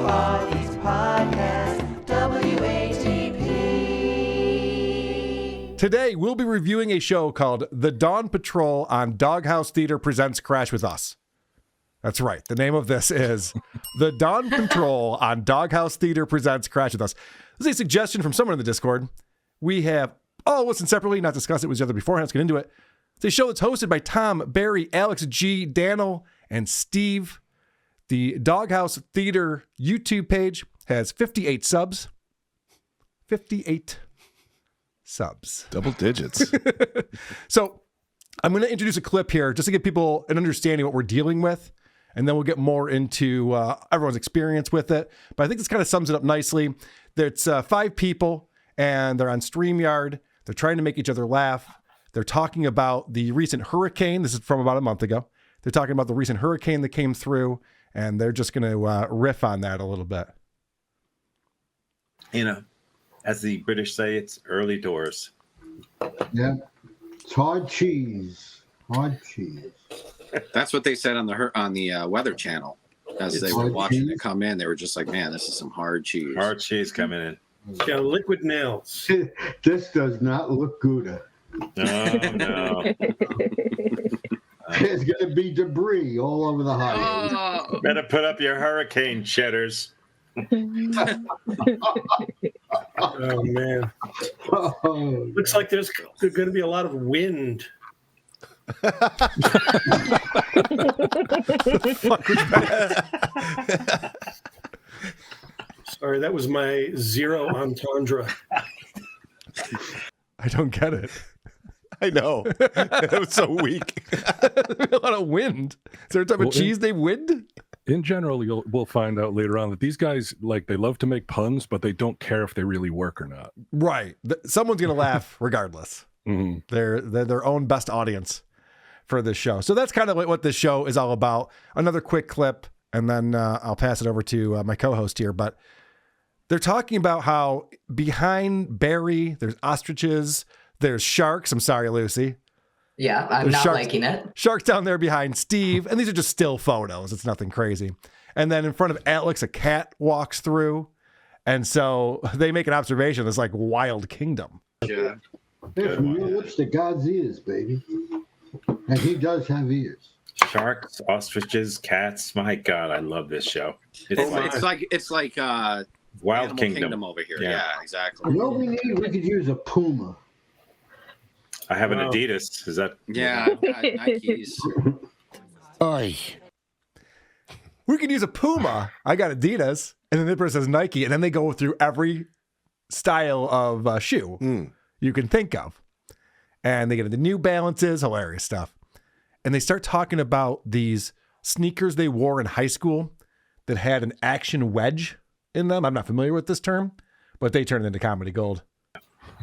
East Podcast, WATP. Today, we'll be reviewing a show called The Dawn Patrol on Doghouse Theater Presents Crash With Us. That's right. The name of this is The Dawn Patrol on Doghouse Theater Presents Crash With Us. This is a suggestion from someone in the Discord. We have all listened separately, not discussed it with each other beforehand. Let's get into it. It's a show that's hosted by Tom, Barry, Alex G, Daniel, and Steve. The Doghouse Theater YouTube page has 58 subs. 58 subs. Double digits. So I'm going to introduce a clip here just to give people an understanding of what we're dealing with. And then we'll get more into everyone's experience with it. But I think this kind of sums it up nicely. It's 5 people, and they're on StreamYard. They're trying to make each other laugh. They're talking about the recent hurricane. This is from about a month ago. They're talking about the recent hurricane that came through, and they're just going to riff on that a little bit. You know, as the British say, it's early doors. Yeah, it's hard cheese. Hard cheese. That's what they said on the Weather Channel as they were watching it come in. They were just like, "Man, this is some hard cheese." Hard cheese coming in. Yeah, liquid nails. This does not look good. No. There's going to be debris all over the highway. Better put up your hurricane cheddars. Oh man! Looks like there's going to be a lot of wind. Sorry, that was my zero entendre. I don't get it. I know. That was so weak. A lot of wind. Is there a type of cheese they wind? In general, we'll find out later on that these guys, they love to make puns, but they don't care if they really work or not. Right. Someone's going to laugh regardless. Mm-hmm. They're their own best audience for this show. So that's kind of what this show is all about. Another quick clip, and then I'll pass it over to my co-host here. But they're talking about how behind Barry, there's ostriches, there's sharks. I'm sorry, Lucy. Yeah, I'm not liking it. Sharks down there behind Steve, and these are just still photos. It's nothing crazy. And then in front of Alex, a cat walks through. And so they make an observation. It's like Wild Kingdom. Yeah. There's from your lips to God's ears, baby. And he does have ears. Sharks, ostriches, cats. My God, I love this show. It's like Wild Animal Kingdom over here. Yeah. Yeah, exactly. You know what we need? We could use a puma. I have an Adidas. Is that? Yeah, I've got Nikes. Oy. We could use a Puma. I got Adidas. And then the person says Nike. And then they go through every style of shoe you can think of. And they get into New Balances, hilarious stuff. And they start talking about these sneakers they wore in high school that had an action wedge in them. I'm not familiar with this term, but they turned into comedy gold.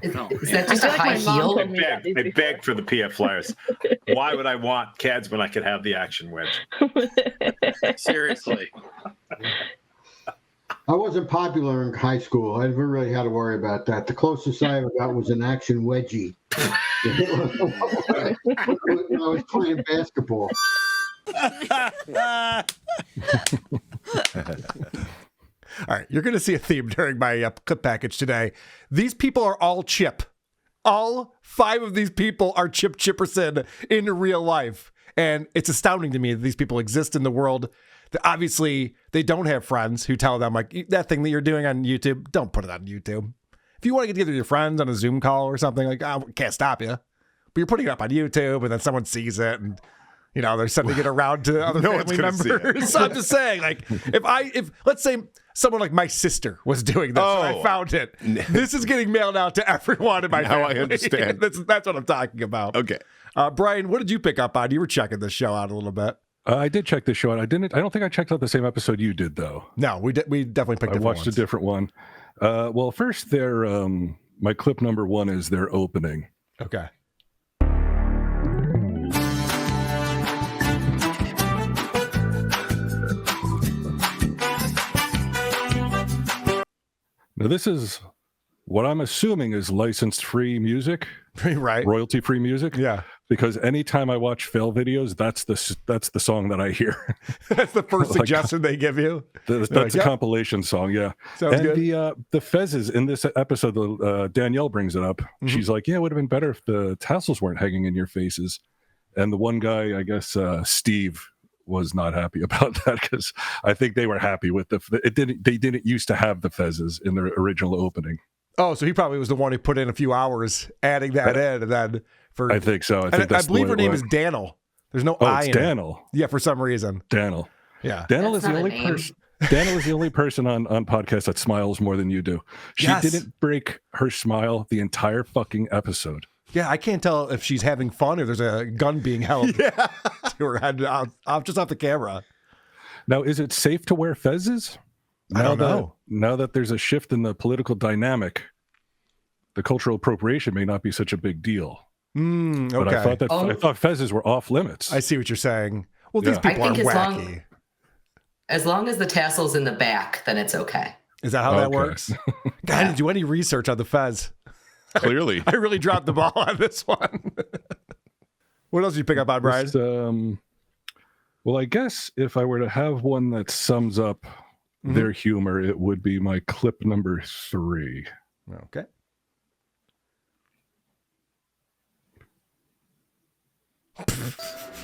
Is that just a high heel? I begged for the PF Flyers. Why would I want Cads when I could have the action wedge? Seriously. I wasn't popular in high school. I never really had to worry about that. The closest I ever got was an action wedgie. When I was playing basketball. All right, you're going to see a theme during my clip package today. These people are all Chip. All 5 of these people are Chip Chipperson in real life. And it's astounding to me that these people exist in the world. That obviously, they don't have friends who tell them, like, that thing that you're doing on YouTube, don't put it on YouTube. If you want to get together with your friends on a Zoom call or something, like, I can't stop you. But you're putting it up on YouTube, and then someone sees it, and they're sending it around to other family members. So I'm just saying, like, if let's say someone like my sister was doing this, and I found it. This is getting mailed out to everyone in my family. I understand. That's what I'm talking about. Okay. Brian, what did you pick up on? You were checking this show out a little bit. I did check this show out. I don't think I checked out the same episode you did, though. No, we definitely picked. I watched a different one. Well, first, my clip number 1 is their opening. Okay. Now, this is what I'm assuming is licensed free music. Right. Royalty free music. Yeah. Because anytime I watch fail videos, that's the song that I hear. That's the first suggestion they give you. That's a compilation song, yeah. Sounds and good. The fezzes in this episode, Danielle brings it up. Mm-hmm. She's like, "Yeah, it would have been better if the tassels weren't hanging in your faces." And the one guy, I guess, Steve, was not happy about that because I think they were happy with they didn't used to have the fezzes in their original opening. Oh, so he probably was the one who put in a few hours adding that in, and then I think so. I believe her name is Daniel. There's no I in Daniel. it. Yeah, for some reason. Daniel. Yeah. Daniel is That's the not a only name. person. Daniel is the only person on podcast that smiles more than you do. She Yes. didn't break her smile the entire fucking episode. Yeah, I can't tell if she's having fun or there's a gun being held to her head just off the camera. Now, is it safe to wear fezzes? I don't know. Now that there's a shift in the political dynamic, the cultural appropriation may not be such a big deal. Okay. But I thought fezzes were off limits. I see what you're saying. Well, these Yeah. people I are think wacky. as long as the tassel's in the back, then it's okay. Is that how that Okay. works? God, I didn't do any research on the fez. Clearly. I really dropped the ball on this one. What else did you pick up on, Bryan? Just, well, I guess if I were to have one that sums up their humor, it would be my clip number 3. Okay.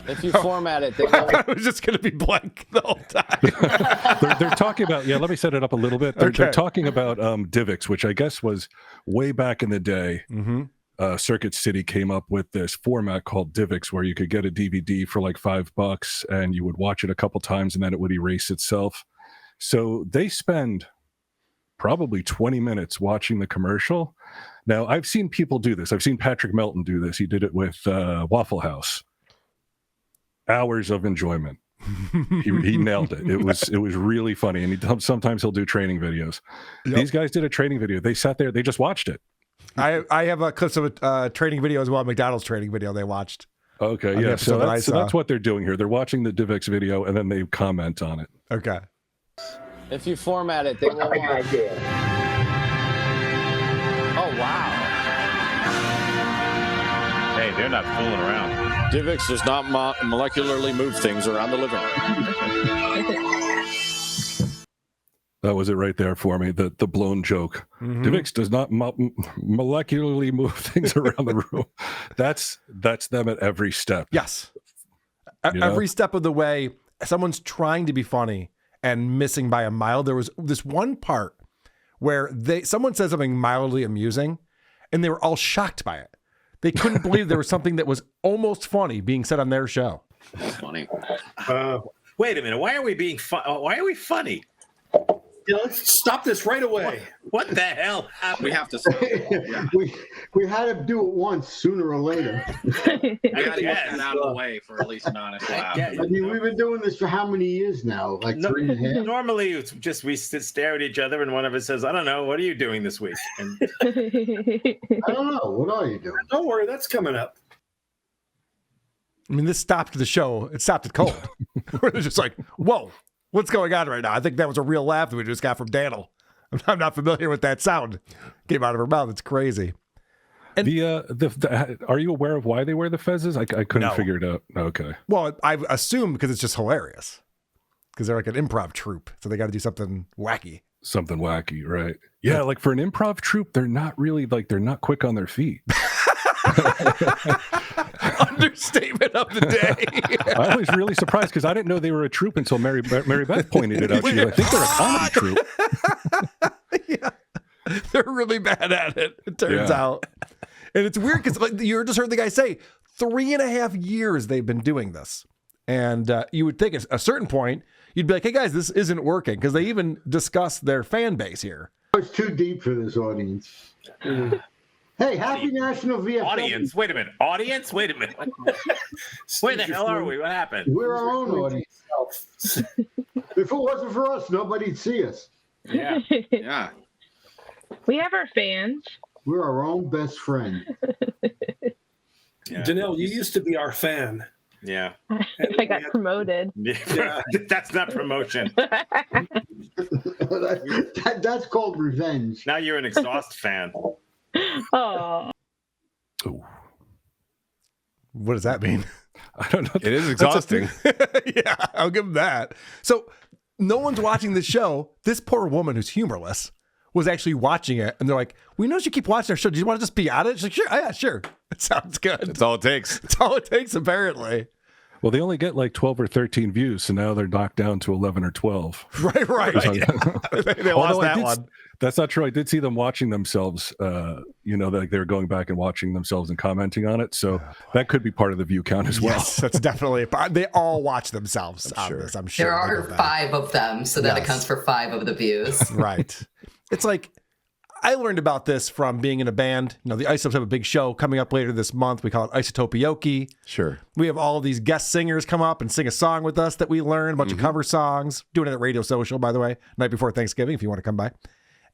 If you format it, they I thought it was just going to be blank the whole time. They're talking about, let me set it up a little bit. They're Okay. talking about divix, which I guess was way back in the day. Mm-hmm. Circuit City came up with this format called divix, where you could get a DVD for like $5 and you would watch it a couple times and then it would erase itself. So they spend probably 20 minutes watching the commercial. Now, I've seen people do this. I've seen Patrick Melton do this. He did it with Waffle House. Hours of enjoyment. He nailed it. It was really funny. And sometimes he'll do training videos. Yep. These guys did a training video. They sat there. They just watched it. I have a clips of a training video as well, McDonald's training video they watched. Okay, On the yeah. episode that I So saw. that's what they're doing here. They're watching the divix video and then they comment on it. Okay. if you format it, they will. Oh wow! Hey, they're not fooling around. Divix does not molecularly move things around the living room. That was it right there for me. The blown joke. Mhm. Divix does not molecularly move things around the room. That's them at every step. Yes. You know? Every step of the way, someone's trying to be funny and missing by a mile. There was this one part where someone said something mildly amusing, and they were all shocked by it. They couldn't believe there was something that was almost funny being said on their show. That's funny. Wait a minute. Why are we being why are we funny? Yeah, let's stop this right away. What the hell happened? We have to. Yeah. we had to do it once, sooner or later. We got to get Yes. that out of the way for at least an honest laugh. Yeah. I mean, we've been doing this for how many years now? Like No, 3.5? normally it's just we stare at each other and one of us says, "I don't know, what are you doing this week?" And I don't know. What are you doing? Don't worry, that's coming up. I mean, this stopped the show. It stopped it cold. We're just like, whoa, what's going on right now? I think that was a real laugh that we just got from Daniel. I'm not familiar with that sound. Came out of her mouth. It's crazy. And are you aware of why they wear the fezzes? I couldn't No. figure it out. Okay. Well, I assume because it's just hilarious. Because they're like an improv troupe. So they got to do something wacky. Something wacky, right? Yeah, like for an improv troupe, they're not really they're not quick on their feet. Understatement of the day. I was really surprised because I didn't know they were a troupe until Mary Beth pointed it out. She was like, I think they're a comedy troupe. Yeah. They're really bad at it, it turns Yeah. out. And it's weird because like you just heard the guy say 3.5 years they've been doing this. And you would think at a certain point, you'd be like, hey guys, this isn't working. Because they even discuss their fan base here. It's too deep for this audience. Hey, happy National VFW. audience, wait a minute. Audience, wait a minute. Where the hell are we? What happened? We're our own audience. If it wasn't for us, nobody'd see us. Yeah. Yeah. We have our fans. We're our own best friend. Yeah. Danelle, you used to be our fan. Yeah. I got promoted. Yeah. That's not promotion. That's called revenge. Now you're an exhaust fan. Oh, Ooh. What does that mean? I don't know. It is exhausting. Yeah, I'll give him that. So no one's watching this show. This poor woman who's humorless was actually watching it, and they're like, "We noticed you keep watching our show. Do you want to just be on it?" She's like, "Sure, yeah, sure. It sounds good." That's all it takes. That's all it takes, apparently. Well, they only get like 12 or 13 views, so now they're knocked down to 11 or 12. Right. Yeah. They lost that one. That's not true. I did see them watching themselves. Like they were going back and watching themselves and commenting on it. So that could be part of the view count as well. Yes, that's definitely. They all watch themselves on this. I'm sure There are 5 of them, so that Yes. accounts for 5 of the views. Right. It's like I learned about this from being in a band. The Isotopes have a big show coming up later this month. We call it Isotopioke. Sure. We have all of these guest singers come up and sing a song with us that we learn, a bunch of cover songs. Doing it at Radio Social, by the way, night before Thanksgiving, if you want to come by.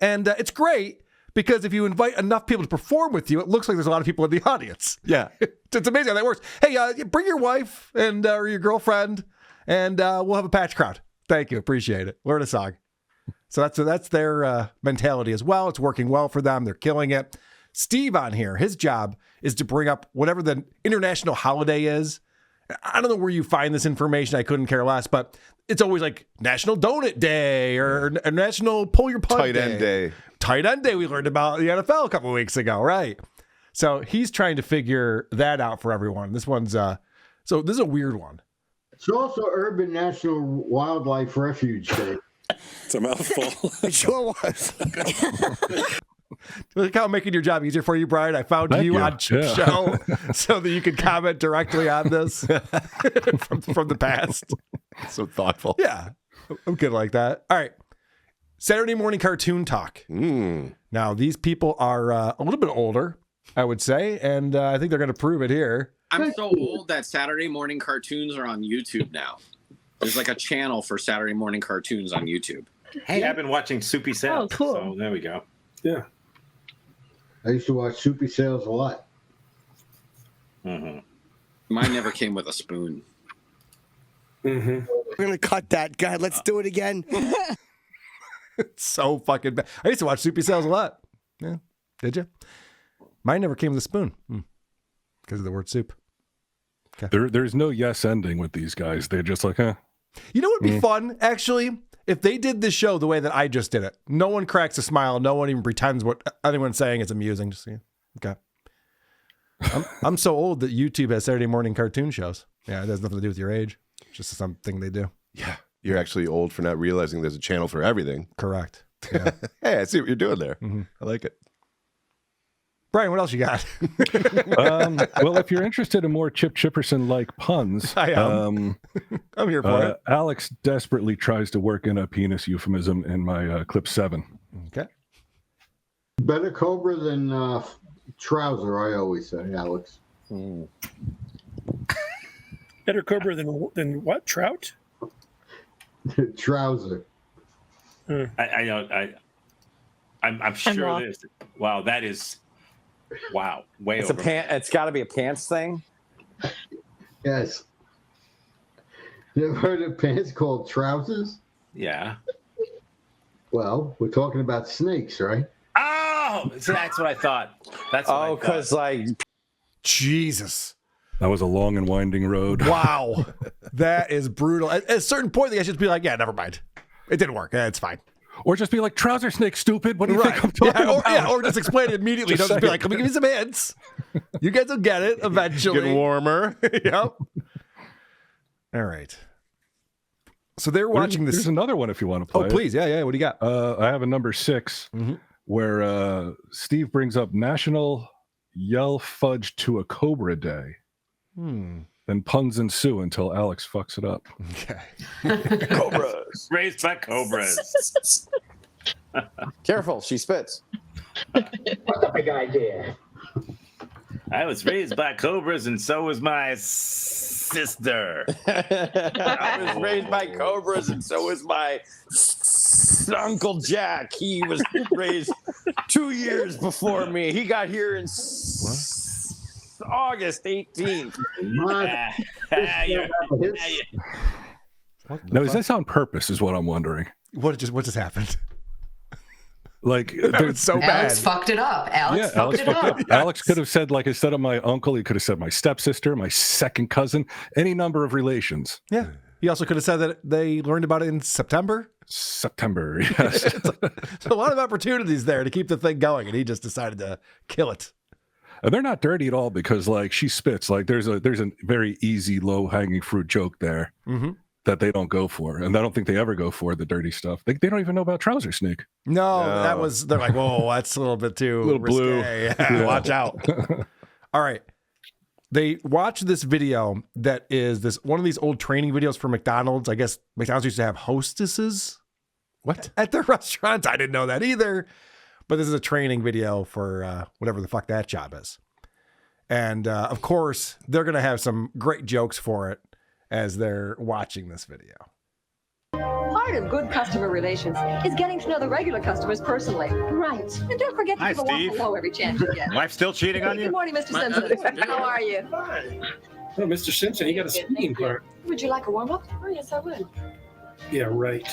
And it's great because if you invite enough people to perform with you, it looks like there's a lot of people in the audience. Yeah. It's amazing how that works. Hey, bring your wife and or your girlfriend, and we'll have a patch crowd. Thank you. Appreciate it. Learn a song. So that's their mentality as well. It's working well for them. They're killing it. Steve on here, his job is to bring up whatever the international holiday is. I don't know where you find this information. I couldn't care less, but it's always like National Donut Day or National Pull Your Punt Tight end day. Tight end day we learned about in the NFL a couple of weeks ago, right? So he's trying to figure that out for everyone. This one's so this is a weird one. It's also Urban National Wildlife Refuge Day. It's a mouthful. It sure was. Look how I'm making your job easier for you, Brian. I found Thank you you. on Chip's show so that you could comment directly on this from the past. So thoughtful. Yeah, I'm good like that. All right. Saturday morning cartoon talk. Now, these people are a little bit older, I would say, and I think they're going to prove it here. I'm so old that Saturday morning cartoons are on YouTube now. There's like a channel for Saturday morning cartoons on YouTube. Hey, I've been watching Soupy Sales. Oh, cool. So there we go. Yeah. I used to watch Soupy Sales a lot. Mine never came with a spoon. We're going to cut that, guy. Let's do it again. It's so fucking bad. I used to watch Soupy Sales a lot. Yeah. Did you? Mine never came with a spoon because of the word soup. Okay. There's no yes ending with these guys. They're just like, huh. You know what would be fun, actually? If they did this show the way that I just did it. No one cracks a smile. No one even pretends what anyone's saying is amusing. Just okay. I'm so old that YouTube has Saturday morning cartoon shows. Yeah, it has nothing to do with your age. It's just something they do. Yeah. You're actually old for not realizing there's a channel for everything. Correct. Yeah. Hey, I see what you're doing there. I like it. Brian, what else you got? Well, if you're interested in more Chip Chipperson-like puns, I am. I'm here for it. Alex desperately tries to work in a penis euphemism in my clip 7. Okay. Better Cobra than trouser, I always say, Alex. Better Cobra than what? Trout? Trouser. I'm sure there's. Wow, that is. Wow, way It's over. It's got to be a pants thing. Yes. You ever heard of pants called trousers? Yeah. Well, we're talking about snakes, right? Oh, so that's what I thought. That's what I thought. Because like Jesus. That was a long and winding road. Wow. That is brutal. At a certain point, they should be like, yeah, never mind. It didn't work. Yeah, it's fine. Or just be like, trouser snake, stupid. What do you think I'm talking about? Or just explain it immediately. Just Don't just be say like, let me give you some hints. You guys will get it eventually. Getting warmer. Yep. All right. So they're watching this. There's another one if you want to play. Oh, please. Yeah. What do you got? I have a number 6 where Steve brings up National Yell Fudge to a Cobra Day. Then puns ensue until Alex fucks it up. Okay. cobras. Raised by cobras. Careful, she spits. What's a big idea? I was raised by cobras, and so was my sister. I was raised by cobras, and so was my Uncle Jack. He was raised 2 years before me. He got here in August 18th. Now, is this on purpose is what I'm wondering. What just happened? Like, It's so bad. Alex fucked it up. Alex fucked it up. Alex could have said, like, instead of my uncle, he could have said my stepsister, my second cousin, any number of relations. Yeah. He also could have said that they learned about it in September. September, yes. So a lot of opportunities there to keep the thing going, and he just decided to kill it. And they're not dirty at all because, like, she spits. Like, there's a very easy, low-hanging fruit joke there that they don't go for. And I don't think they ever go for the dirty stuff. They don't even know about trouser sneak. No, they're like, whoa, that's a little bit too little risque. blue. Yeah, watch out. All right. They watched this video that is one of these old training videos for McDonald's. I guess McDonald's used to have hostesses. What? At their restaurants. I didn't know that either. But this is a training video for whatever the fuck that job is. And of course, they're going to have some great jokes for it as they're watching this video. Part of good customer relations is getting to know the regular customers personally. Right. And don't forget to Hi, give a walk Steve. hello every chance you get. Wife still cheating on you? Good morning, Mr. Simpson. How are you? Oh, Mr. Simpson, he got a speaking part. Would you like a warm-up? Oh, yes, I would. Yeah, right.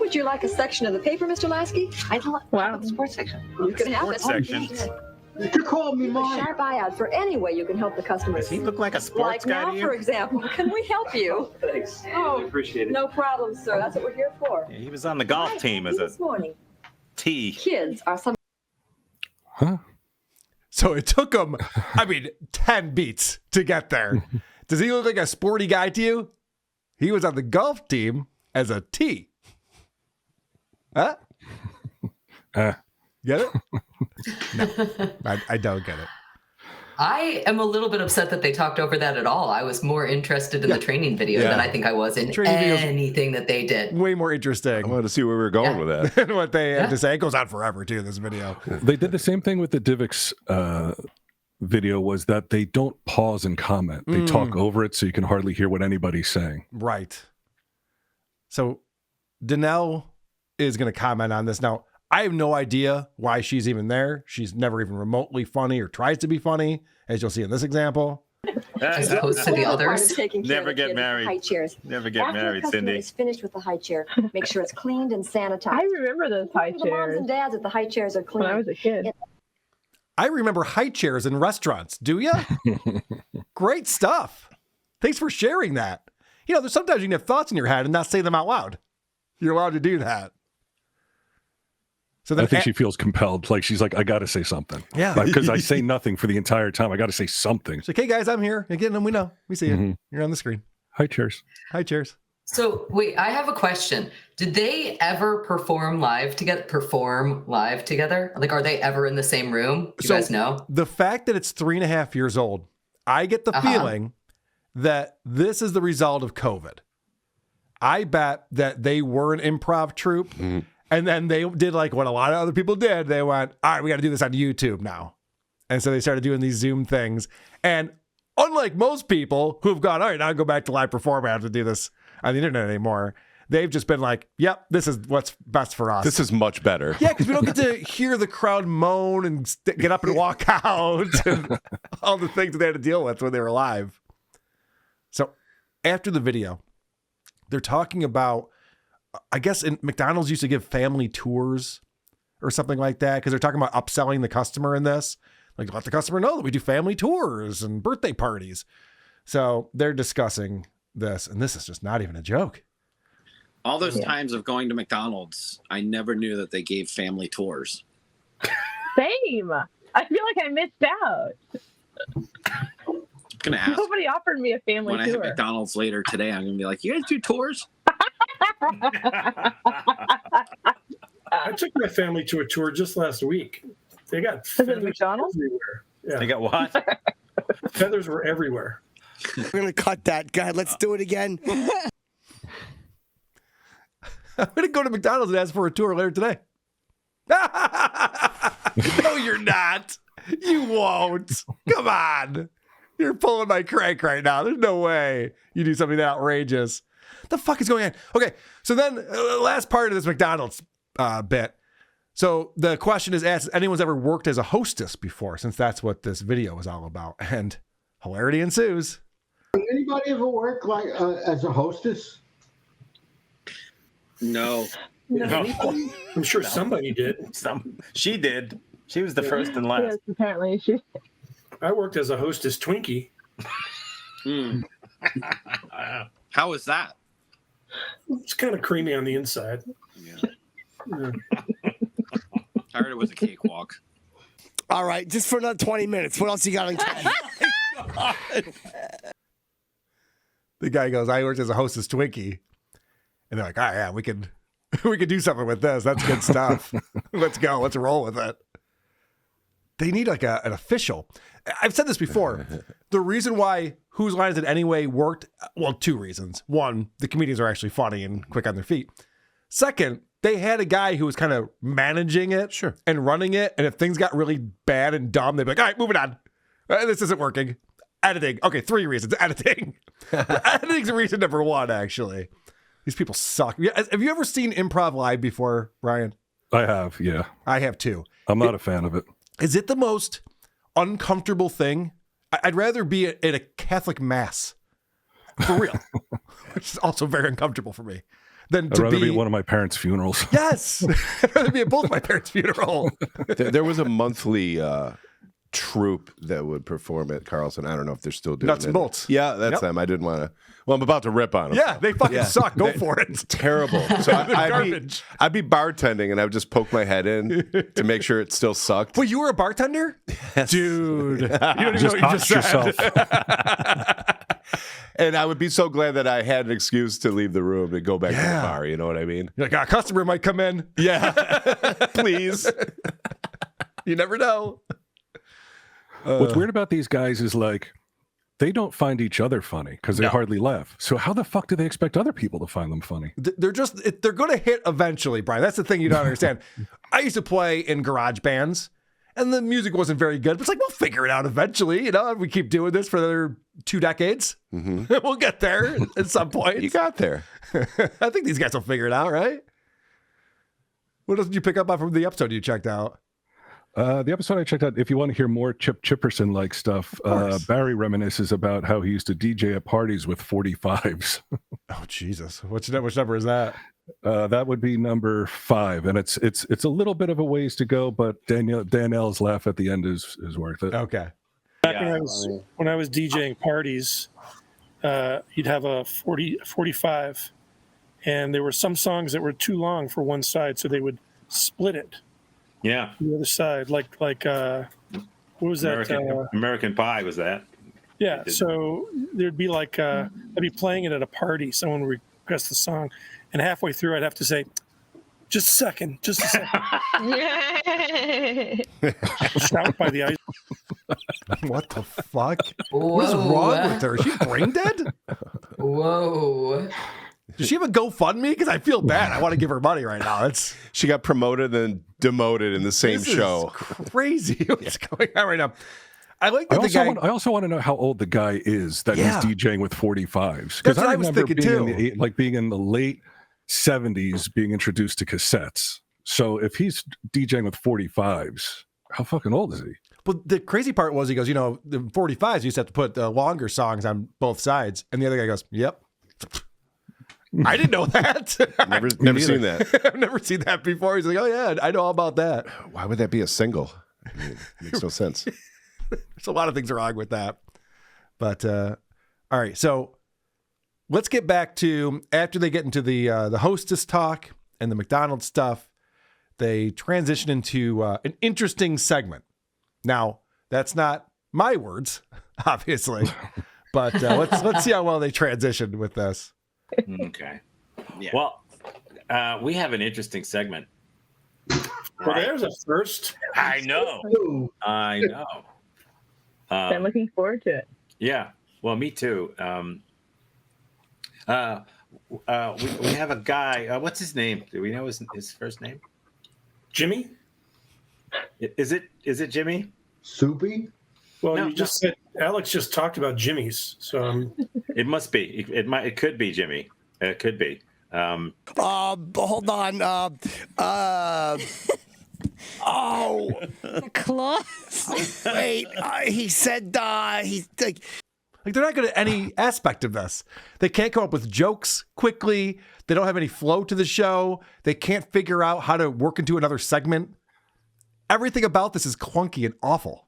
Would you like a section of the paper, Mr. Lasky? I don't like the sports section. You can have it. Sports section. You called me A mine. sharp eye out for any way you can help the customers. Does he look like a sports Like guy now, to you? for example. Can we help you? Thanks. Oh, Appreciate it. no problem, sir. That's what we're here for. Yeah, he was on the golf team as a This morning, T. kids are some. So it took them, 10 beats to get there. Does he look like a sporty guy to you? He was on the golf team as a T. Huh? Get it? No, I don't get it. I am a little bit upset that they talked over that at all. I was more interested in the training video than I think I was in anything that they did. Way more interesting. I wanted to see where we were going with that. And what they had to say. It goes on forever, too, this video. They did the same thing with the divix video, was that they don't pause and comment. They talk over it so you can hardly hear what anybody's saying. Right. So Danelle is going to comment on this. Now, I have no idea why she's even there. She's never even remotely funny or tries to be funny, as you'll see in this example. As opposed to the others. Never get married. High chairs. Never get After married, a customer Cindy. is finished with the high chair, make sure it's cleaned and sanitized. I remember those high The moms chairs and dads at the high chairs are clean. when I was a kid. I remember high chairs in restaurants. Do you? Great stuff. Thanks for sharing that. You know, there's sometimes you can have thoughts in your head and not say them out loud. You're allowed to do that. So then I think she feels compelled. Like, she's like, I got to say something. Yeah. Because I say nothing for the entire time. I got to say something. She's like, hey, guys, I'm here. Again, we know. We see you. Mhm. You're on the screen. High chairs. High chairs. So wait, I have a question. Did they ever perform live together? Like, are they ever in the same room? Do you guys know? The fact that it's 3.5 years old, I get the feeling that this is the result of COVID. I bet that they were an improv troupe. And then they did like what a lot of other people did. They went, all right, we got to do this on YouTube now. And so they started doing these Zoom things. And unlike most people who have gone, all right, now I'll go back to live performing. I have to do this on the internet anymore. They've just been like, yep, this is what's best for us. This is much better. Yeah, because we don't get to hear the crowd moan and get up and walk out and all the things that they had to deal with when they were live. So after the video, they're talking about, I guess in McDonald's used to give family tours or something like that, because they're talking about upselling the customer in this. Like, let the customer know that we do family tours and birthday parties. So they're discussing this, and this is just not even a joke. All those times of going to McDonald's, I never knew that they gave family tours. Same. I feel like I missed out. I'm gonna ask Nobody offered me a family when I hit tour. McDonald's later today. I'm gonna be like, "You guys do tours?" I took my family to a tour just last week. They got feathers McDonald's? everywhere. Yeah. They got what? Feathers were everywhere. We're going to cut that. God, let's do it again. I'm going to go to McDonald's and ask for a tour later today. No, you're not. You won't. Come on. You're pulling my crank right now. There's no way you do something that outrageous. The fuck is going on? Okay, so then last part of this McDonald's bit. So the question is asked, has anyone's ever worked as a hostess before, since that's what this video is all about? And hilarity ensues. Anybody ever work like as a hostess? No. No. I'm sure somebody did. She did. She was the first and last. Yes, apparently she. I worked as a hostess Twinkie. How is that? It's kind of creamy on the inside. Yeah. I heard it was a cakewalk. All right, just for another 20 minutes. What else you got on Ken? The guy goes, I worked as a hostess Twinkie. And they're like, oh, yeah, we could do something with this. That's good stuff. Let's go. Let's roll with it. They need like an official. I've said this before. The reason why Whose Line Is It Anyway worked, well, two reasons. One, the comedians are actually funny and quick on their feet. Second, they had a guy who was kind of managing it and running it. And if things got really bad and dumb, they'd be like, all right, moving on. This isn't working. Editing. Okay, 3 reasons. Editing. Editing's reason number 1, actually. These people suck. Have you ever seen Improv live before, Bryan? I have, yeah. I have too. I'm not a fan of it. Is it the most uncomfortable thing? I'd rather be at a Catholic mass, for real, which is also very uncomfortable for me, than I'd to rather be be at one of my parents' funerals. Yes, I'd rather be at both my parents' funeral. There was a monthly troupe that would perform at Carlson. I don't know if they're still doing Nuts it. and bolts. Yeah, that's them. I didn't want to. Well, I'm about to rip on them. Yeah, they fucking suck. Go for it. It's terrible. So I'd be bartending, and I would just poke my head in to make sure it still sucked. Well, you were a bartender? Yes. Dude. You don't even know what you just said. And I would be so glad that I had an excuse to leave the room and go back to the bar. You know what I mean? You're like, a customer might come in. Yeah. Please. You never know. What's weird about these guys is like, they don't find each other funny because they hardly laugh. So how the fuck do they expect other people to find them funny? They're going to hit eventually, Bryan. That's the thing you don't understand. I used to play in garage bands, and the music wasn't very good. But it's like, we'll figure it out eventually. You know, if we keep doing this for another 2 decades, we'll get there at some point. You got there. I think these guys will figure it out, right? What else did you pick up on from the episode you checked out? The episode I checked out, if you want to hear more Chip Chipperson-like stuff, Barry reminisces about how he used to DJ at parties with 45s. Oh, Jesus. Which number is that? That would be number 5. And it's a little bit of a ways to go, but Danielle's laugh at the end is worth it. Okay. Back when I was DJing parties, you'd have a 45, and there were some songs that were too long for one side, so they would split it. Yeah. The other side, like what was that? American Pie was that. Yeah. So there'd be like I'd be playing it at a party. Someone would request the song, and halfway through, I'd have to say, "Just a second, just a second." Shout by the ice. What the fuck? What is wrong with her? Is she brain dead? Whoa. Does she have a GoFundMe? Because I feel bad. I want to give her money right now. She got promoted and demoted in the same show. Crazy what's going on right now. I like that I also want to know how old the guy is that he's DJing with 45s. That's what I was thinking too. Being in the late 70s, being introduced to cassettes. So if he's DJing with 45s, how fucking old is he? Well, the crazy part was he goes, the 45s used to have to put longer songs on both sides. And the other guy goes, yep. I didn't know that. Never seen that. I've never seen that before. He's like, oh yeah, I know all about that. Why would that be a single? I mean, it makes no sense. There's a lot of things wrong with that. But all right, so let's get back to after they get into the hostess talk and the McDonald stuff, they transition into an interesting segment. Now, that's not my words, obviously, but let's see how well they transition with this. Okay. Yeah. Well, we have an interesting segment. Well, there's a first. I know. I'm looking forward to it. Yeah. Well, me too. We have a guy. What's his name? Do we know his first name? Jimmy. Is it Jimmy? Soupy. Well, you just said Alex just talked about Jimmy's, so it must be. It could be Jimmy. It could be. Hold on. Claus. Wait. He said he's like. Like, they're not good at any aspect of this. They can't come up with jokes quickly. They don't have any flow to the show. They can't figure out how to work into another segment. Everything about this is clunky and awful.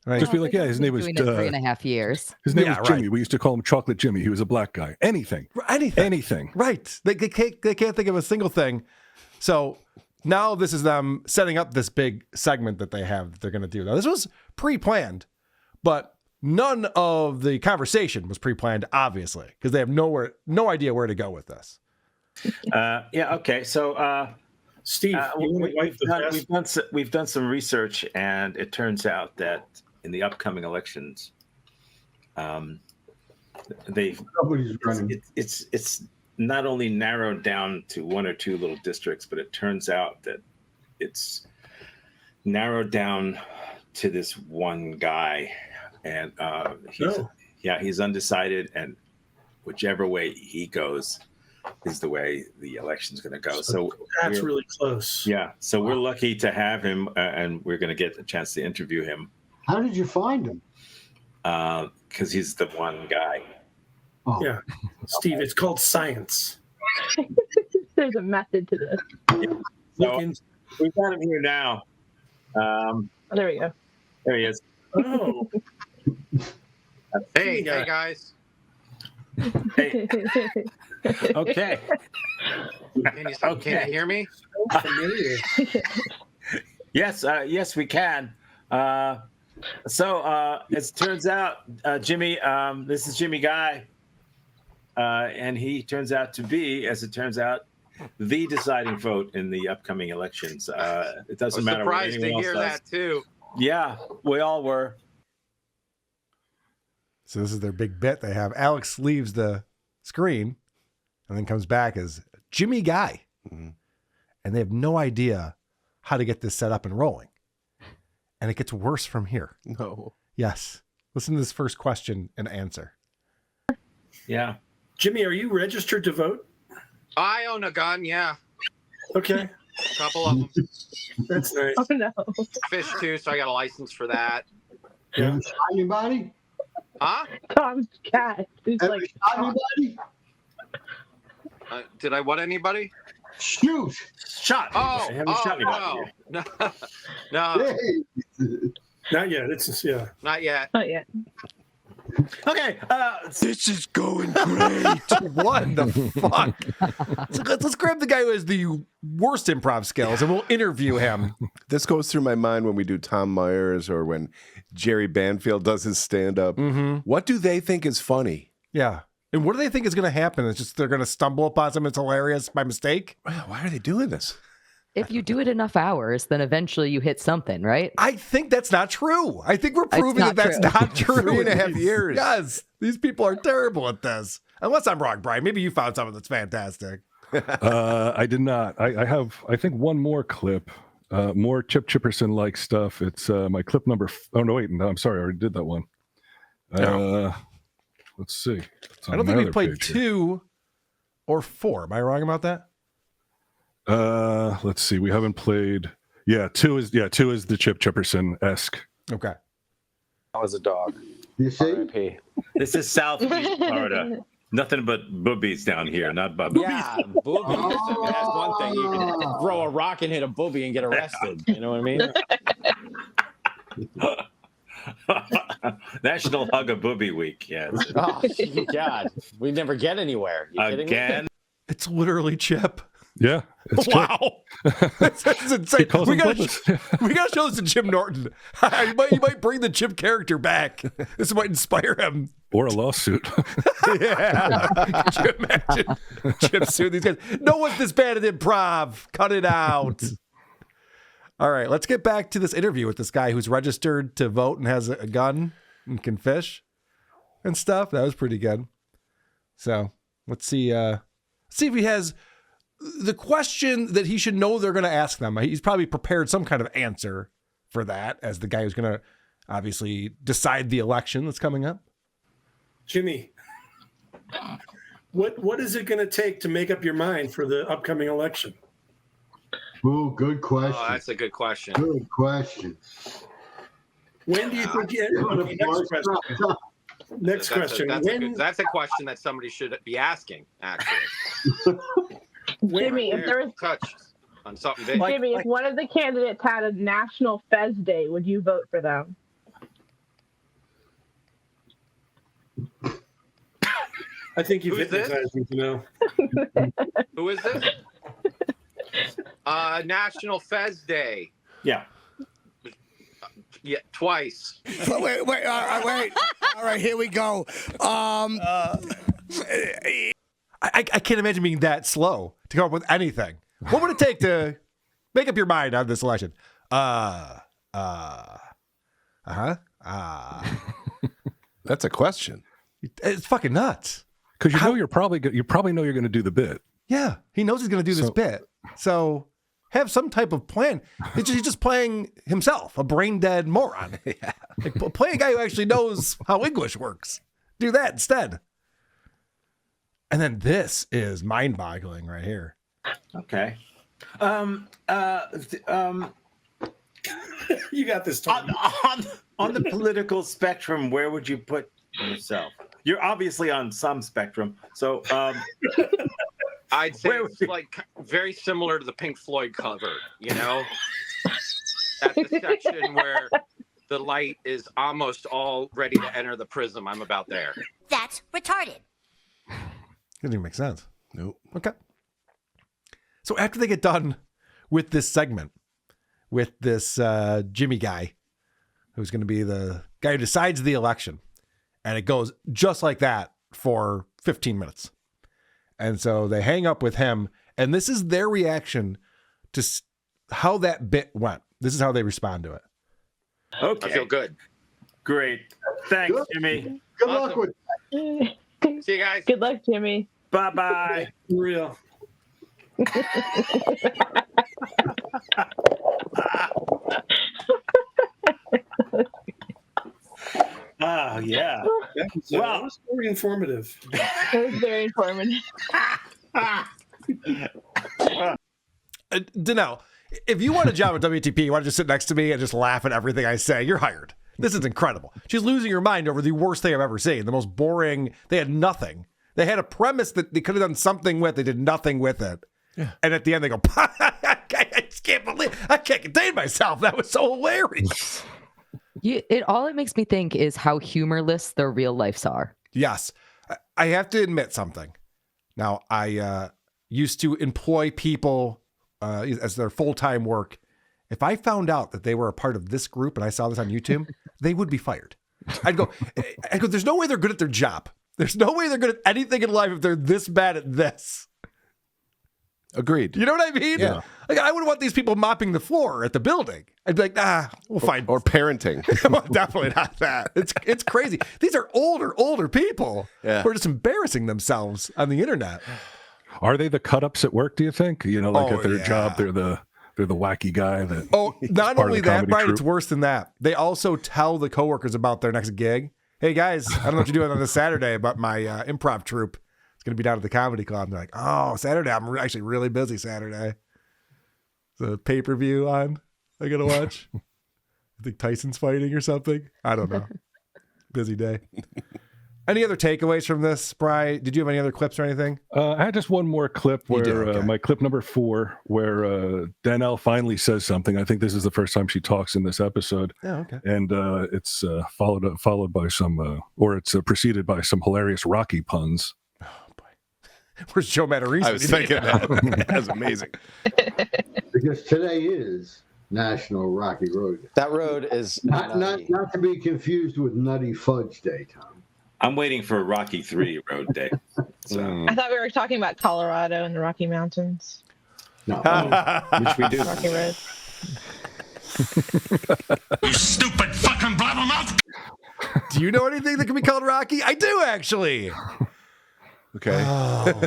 Right? Just be like, yeah, his name was doing it 3.5 years. His name was Jimmy. Right. We used to call him Chocolate Jimmy. He was a black guy. Anything. Right. They can't think of a single thing. So now this is them setting up this big segment that they have that they're going to do. Now, this was pre-planned, but none of the conversation was pre-planned, obviously, because they have no idea where to go with this. Okay. So, Steve, we've done some research, and it turns out that in the upcoming elections, it's not only narrowed down to one or two little districts, but it turns out that it's narrowed down to this one guy, and he's undecided, and whichever way he goes is the way the election's going to go. So that's really close. Yeah. So we're lucky to have him, and we're going to get a chance to interview him. How did you find him? Because he's the one guy. Oh. Yeah. Steve, it's called science. There's a method to this. So we've got him here now. There we go. There he is. Oh. Hey guys. Hey. Okay. Can you hear me? Yes, we can. So it turns out, Jimmy, this is Jimmy Guy, and he turns out to be, as it turns out, the deciding vote in the upcoming elections. It doesn't matter what anyone else does. Surprised to hear that too. Yeah, we all were. So this is their big bit. They have Alex leaves the screen and then comes back as Jimmy Guy. Mm-hmm. And they have no idea how to get this set up and rolling. And it gets worse from here. No. Yes. Listen to this first question and answer. Yeah. Jimmy, are you registered to vote? I own a gun, yeah. Okay. A couple of them. That's nice. Oh, no. Fish too, so I got a license for that. Yeah. You shot anybody? Huh? Tom's cat. He's Have like, you shot anybody? Did I what anybody? Shoot. Shot. Oh, shot no. No. Not yet. Not yet. Not yet. Okay. This is going great. What the fuck? So let's grab the guy who has the worst improv skills and we'll interview him. This goes through my mind when we do Tom Myers or when Jerry Banfield does his stand-up. Mm-hmm. What do they think is funny? Yeah. And what do they think is going to happen? It's just they're going to stumble upon something that's hilarious by mistake? Why are they doing this? If you do it enough hours, then eventually you hit something, right? I think that's not true. I think we're proving that that's not true. 3.5 years. Yes. These people are terrible at this. Unless I'm wrong, Brian. Maybe you found something that's fantastic. I did not. I have, I think, one more clip. More Chip Chipperson-like stuff. It's my clip number. Oh, no, wait. No, I'm sorry. I already did that one. Let's see. I don't think we played 2 or 4. Am I wrong about that? Let's see. We haven't played. 2 is the Chip Chipperson-esque. Okay. I was a dog. You see? R.I.P. This is South Florida. Nothing but boobies down here, not boobies. Yeah, boobies. I mean, that's one thing. You can throw a rock and hit a boobie and get arrested. You know what I mean? National Hug a Boobie Week. Yeah. Oh, God. We never get anywhere. You kidding me? Again? It's literally Chip. Yeah. It's wow. That's insane. We gotta show this to Jim Norton. You might bring the Chip character back. This might inspire him. Or a lawsuit. Yeah. Could you imagine Chip suing these guys? No one's this bad at improv. Cut it out. All right, let's get back to this interview with this guy who's registered to vote and has a gun and can fish and stuff. That was pretty good. So let's see if he has the question that he should know they're going to ask them. He's probably prepared some kind of answer for that as the guy who's going to obviously decide the election that's coming up. Jimmy, what is it going to take to make up your mind for the upcoming election? Oh, good question. Oh, that's a good question. Good question. When do you think you next question? Next question. That's a question that somebody should be asking, actually. Jimmy, if there was touch on something big. Jimmy, if one of the candidates had a National Fez Day, would you vote for them? I think you've hypnotized me to know. Who is this? National Fez Day. Yeah. Yeah, twice. Wait. All right, here we go. I can't imagine being that slow to come up with anything. What would it take to make up your mind on this election? That's a question. It's fucking nuts. Because you know you probably know you're going to do the bit. Yeah, he knows he's going to do this bit. So have some type of plan. He's just playing himself, a brain dead moron. Yeah. Like, play a guy who actually knows how English works. Do that instead. And then this is mind-boggling right here. Okay. You got this, Tom. On the political spectrum, where would you put yourself? You're obviously on some spectrum. So I'd say it's like very similar to the Pink Floyd cover, you know? At the section where the light is almost all ready to enter the prism, I'm about there. That's retarded. Doesn't even make sense. Nope. Okay. So after they get done with this segment, with this Jimmy guy, who's going to be the guy who decides the election, and it goes just like that for 15 minutes. And so they hang up with him, and this is their reaction to how that bit went. This is how they respond to it. Okay. I feel good. Great. Thanks, Jimmy. Good luck with it. See you guys. Good luck, Jimmy. Bye-bye. Real. Oh, yeah. That was very informative. It was very informative. Danelle, if you want a job at WATP, you want to just sit next to me and just laugh at everything I say, you're hired. This is incredible. She's losing her mind over the worst thing I've ever seen. The most boring. They had nothing. They had a premise that they could have done something with. They did nothing with it. Yeah. And at the end, they go, I just can't believe, I can't contain myself. That was so hilarious. All it makes me think is how humorless their real lives are. Yes. I have to admit something. Now, I used to employ people as their full-time work. If I found out that they were a part of this group and I saw this on YouTube, they would be fired. I'd go, there's no way they're good at their job. There's no way they're good at anything in life if they're this bad at this. Agreed. You know what I mean? Yeah. Like, I wouldn't want these people mopping the floor at the building. I'd be like, we'll find. Or parenting. Well, definitely not that. It's crazy. These are older people who are just embarrassing themselves on the internet. Are they the cut-ups at work, do you think? You know, like at their job, they're the wacky guy that. Oh, not only that, Brian, troupe. it's worse than that. They also tell the coworkers about their next gig. Hey guys, I don't know what you're doing on this Saturday, but my improv troupe is going to be down at the comedy club. And they're like, oh, Saturday, I'm actually really busy Saturday. The pay-per-view on, I got to watch. I think Tyson's fighting or something. I don't know. Busy day. Any other takeaways from this, Bri? Did you have any other clips or anything? I had just one more clip where my clip number 4, where Danelle finally says something. I think this is the first time she talks in this episode. Oh, okay. And it's followed by some, or it's preceded by some hilarious Rocky puns. Oh boy, where's Joe Matarese? I was thinking that. That's amazing. Because today is National Rocky Road Day. That road is not to be confused with Nutty Fudge Day, Tom. I'm waiting for Rocky 3 Road Day. So. I thought we were talking about Colorado and the Rocky Mountains. No, which we do. Rocky Road. You stupid fucking blabbermouth! Do you know anything that can be called Rocky? I do, actually. Okay.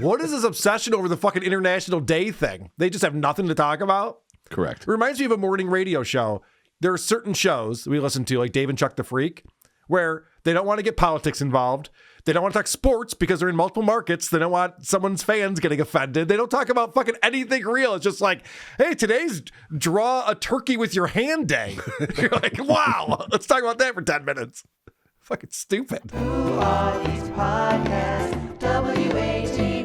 What is this obsession over the fucking International Day thing? They just have nothing to talk about? Correct. It reminds me of a morning radio show. There are certain shows we listen to, like Dave and Chuck the Freak, where they don't want to get politics involved. They don't want to talk sports because they're in multiple markets. They don't want someone's fans getting offended. They don't talk about fucking anything real. It's just like, hey, today's draw a turkey with your hand day. You're like, wow, let's talk about that for 10 minutes. Fucking stupid. Who are these podcasts? WATP.